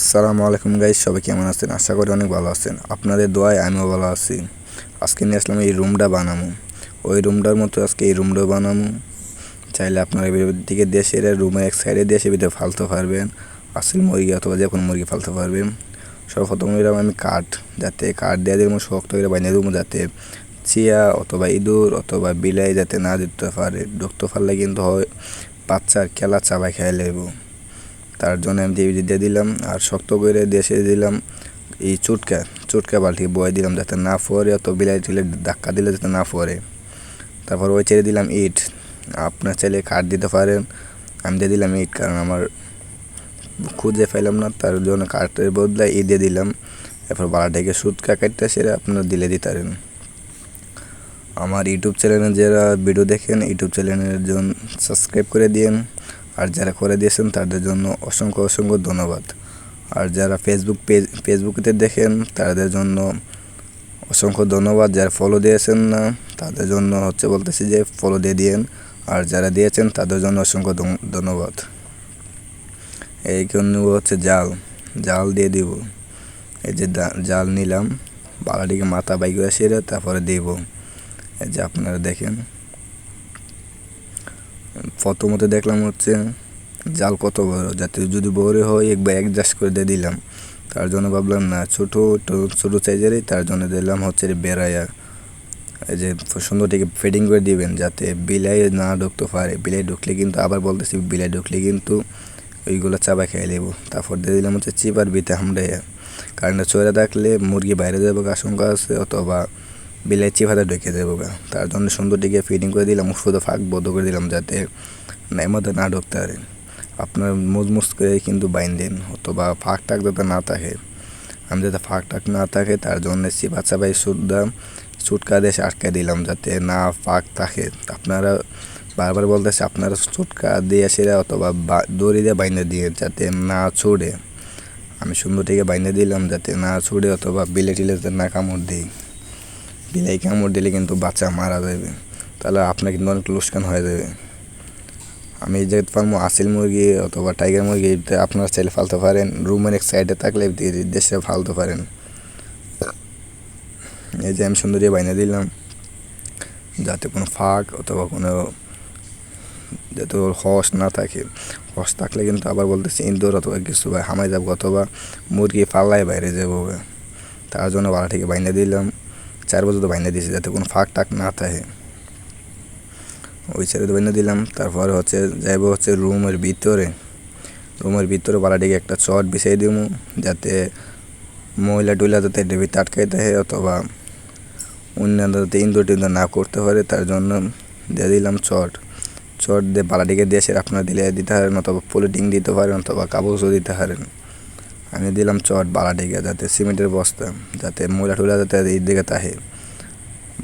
আসসালামু আলাইকুম গাইস, সবাই কেমন আছেন? আশা করি অনেক ভালো আছেন। আপনাদের দোয়ায় আমিও ভালো আছি। আজকে নিয়ে আসলাম এই রুমটা বানামু। ওই রুমটার মতো আজকে এই রুমটাও বানামু। চাইলে আপনারা দিকে দেশের রুমের এক সাইডে দিয়ে সে ভিতরে ফালতে পারবেন। আসল মুরগি অথবা যে কোনো মুরগি ফালতে পারবেন। সর্বপ্রথম এরকম আমি কাঠ দিয়ে দিব, শক্ত করে বানিয়ে দেবো, যাতে চিয়া অথবা ইঁদুর অথবা বিলাই যাতে না ঢুকতে পারলে কিন্তু হয় বাচ্চার খেলা চাবাই খেয়ে লেবো। তার জন্য আমি দিয়ে দিলাম, আর শক্ত করে দেশে দিলাম এই চুটকা বালতি বয়ে দিলাম যাতে না পড়ে, অত বিলাই টিলে ধাক্কা দিলে যাতে না পড়ে। তারপর ওই ছেড়ে দিলাম ইট। আপনার চাইলে কাঠ দিতে পারেন, আমি দিয়ে দিলাম ইট, কারণ আমার খুঁজে পাইলাম না, তার জন্য কাঠের বদলে ইট দিয়ে দিলাম। এরপর বালাটাকে সুটকা কাটতে সেরে আপনারা দিলে দিতে পারেন। আমার ইউটিউব চ্যানেলে যারা ভিডিও দেখেন, ইউটিউব চ্যানেলের জন্য সাবস্ক্রাইব করে দিন, আর যারা করে দিয়েছেন তাদের জন্য অসংখ্য ধন্যবাদ। আর যারা ফেসবুকেতে দেখেন তাদের জন্য অসংখ্য ধন্যবাদ। যারা ফলো দিয়েছেন না তাদের জন্য বলতেছি যে ফলো দিয়ে দিন, আর যারা দিয়েছেন তাদের জন্য অসংখ্য ধন্যবাদ। এই জন্য জাল দিয়ে দিব। এই যে জাল নিলাম, বালাটিকে মাথা বাইকে আসিয়ে তারপরে দিব। এই যে আপনারা দেখেন, প্রথমত দেখলাম জাল কত বড়, যাতে যদি বড় হয় একবার অ্যাডজাস্ট করে দিয়ে দিলাম। তার জন্য ভাবলাম না, ছোটো সাইজেরই, তার জন্য দিলাম বেড়াইয়া। এই যে সুন্দরটিকে ফিটিং করে দিবেন যাতে বিলাই না ঢুকতে পারে। বিলাই ঢুকলে কিন্তু বিলাই ঢুকলে কিন্তু ওইগুলো চাবা খেয়ে নেব। তারপর দিয়ে দিলাম চিপার বিতে হামড়াইয়া, কারেন্টটা চড়ে থাকলে মুরগি বাইরে যাবো আশঙ্কা আছে, অথবা বিলাই চিপাতে ঢুকে যাবো। তার জন্য সুন্দরটিকে ফিটিং করে দিলাম, শুধু ফাঁক বদ্ধ করে দিলাম যাতে এর মধ্যে না ঢুকতে পারে। আপনার মুজমুজ করে কিন্তু দিন, অথবা ফাঁক যাতে না থাকে। আমি যাতে ফাঁক না থাকে তার জন্য চিপা চাপাই চুটকা দিয়ে আটকে দিলাম যাতে না ফাঁক থাকে। আপনারা বারবার বলতেছে আপনারা চুটকা দিয়ে সেরা অথবা দড়ি দিয়ে বাইন্দে দিয়ে যাতে না ছুড়ে। আমি সুন্দরটিকে বাইন্দে দিলাম যাতে না ছুড়ে, অথবা বিলে টিলে না কামড় দিই। বিলাই কামড় দিলে কিন্তু বাচ্চা মারা যাবে, তাহলে আপনার কিন্তু অনেক লোকসান হয়ে যাবে। আমি এই জায়গায় পারবো আসিল মুরগি অথবা টাইগার মুরগি, আপনারা চাইলে ফালতে পারেন। রুমের এক সাইডে থাকলে দেশে ফালতে পারেন। এই যে আমি সুন্দরী বাইনে দিলাম যাতে কোনো ফাঁক অথবা কোনো যাতে হস না থাকে। হস থাকলে কিন্তু আবার বলতেছি ইন্দোর অথবা কিছু হামাই যাবো, অথবা মুরগি পাল্লায় বাইরে যাবো। তার জন্য বালাটিকে বাইনে দিলাম, 4 বছর তো বাইনে দিয়েছি যাতে কোনো ফাঁক না থাকে। ওই ছেড়ে বাইনে দিলাম। তারপরে যাইব রুমের ভিতরে বালাটিকে একটা চট বিছাই দিব যাতে ময়লা টুইলা যাতে এটার ভিতরে আটকাইতে হয়, অথবা অন্য যাতে ইন্দোর না করতে পারে। তার জন্য দিয়ে দিলাম চট দিয়ে বালাটিকে দিয়ে সে আপনারা দিতে পারেন, অথবা পলিটিং দিতে পারেন, অথবা কাগজও দিতে পারেন। আমি দিলাম চট বালাটিকে, যাতে সিমেন্টের বস্তা যাতে ময়লা টুইলা যাতে এই দিকে থাকে।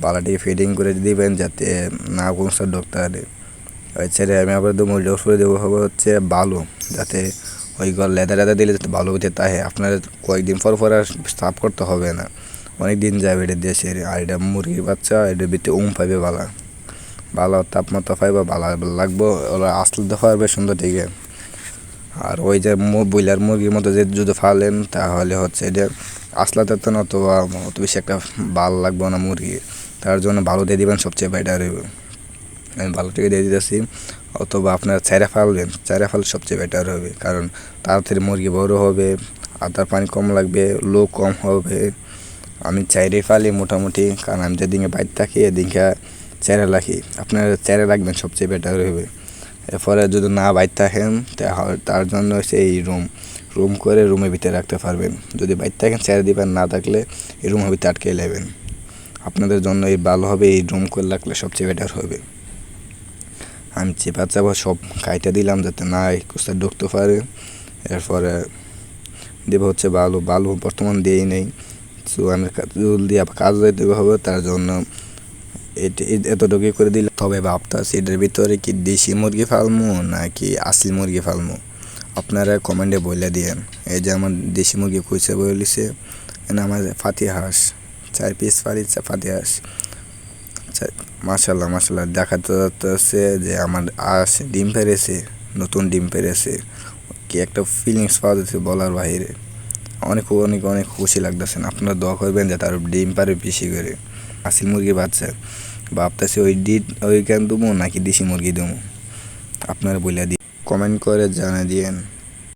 বালাটিকে ফিটিং করে দিবেন যাতে না কোনো সার ঢুকতে পারে। ওই ছেড়ে আমি আবার ময়লা করে দেবো বালু, যাতে ওই লেদা দিলে যাতে ভালো ভিতরে তাহে। আপনার কয়েকদিন পর আর সাফ করতে হবে না, অনেক দিন যাবে এটা দেশের। আর এটা মুরগির বাচ্চা, এটার ভিতরে পাইবে ভালো তাপমাত্রা পাইবে, ভালো লাগবো, ওরা আসতে পারবে সুন্দর থেকে। আর ওই যে ব্রয়লার মুরগির মতো যদি ফালেন তাহলে এটা আসলাতে তো না, অথবা অত বেশি একটা ভালো লাগবে না মুরগি। তার জন্য ভালো দিয়ে দিবেন, সবচেয়ে বেটার হবে। আমি ভালো থেকে দিয়ে দিতেছি, অথবা আপনারা চাইরা ফাললে সবচেয়ে বেটার হবে, কারণ তাড়াতাড়ি মুরগি বড় হবে, আর তার পানি কম লাগবে, লোক কম হবে। আমি চাইরে ফালি মোটামুটি, কারণ আমি যেদিকে বাইরে থাকি এদিকে চাইরা রাখি। আপনারা চাইরা রাখবেন, সবচেয়ে বেটার হবে। এরপরে যদি না বাইরে থাকেন তার জন্য এই রুম করে রুমের ভিতরে রাখতে পারবেন। যদি বাইরে থাকেন চাইরা দিবেন, না থাকলে এই রুমের ভিতরে আটকে নেবেন। আপনাদের জন্য এই ভালো হবে, এই রুম করে রাখলে সবচেয়ে বেটার হবে। আমি চেপা সব কাইটা দিলাম যাতে না কুস্তা ঢুকতে পারে। এরপরে দেব বালু বর্তমান দিয়েই নেই, সো আমি জলদি কাজ দিতে হবে। তার জন্য এতটুকুই করে দিলাম। তবে ভাবতেছি এটার ভিতরে কি দেশি মুরগি ফালমু নাকি আসল মুরগি ফালমু, আপনারা কমেন্টে বলে দিয়েন। এই যে আমার দেশি মুরগি কইছে বলিছে, আমার ফাতি হাঁস 4 পিস ফাতি হাঁস। মাশাল্লাহ দেখাতে যাচ্ছে যে আমার হাঁস ডিম পেড়েছে, নতুন ডিম পেড়েছে। কি একটা ফিলিংস পাওয়া যাচ্ছে বলার বাইরে। অনেক অনেক অনেক খুশি লাগতেছে। আপনারা দোয়া করবেন যাতে আরও ডিম পারে বেশি করে। হাসিল মুরগি বাচ্চা ভাবতেছি ওই কেন দেবো নাকি দেশি মুরগি দেবো, আপনারা বলে দিই, কমেন্ট করে জানিয়ে দিয়েন।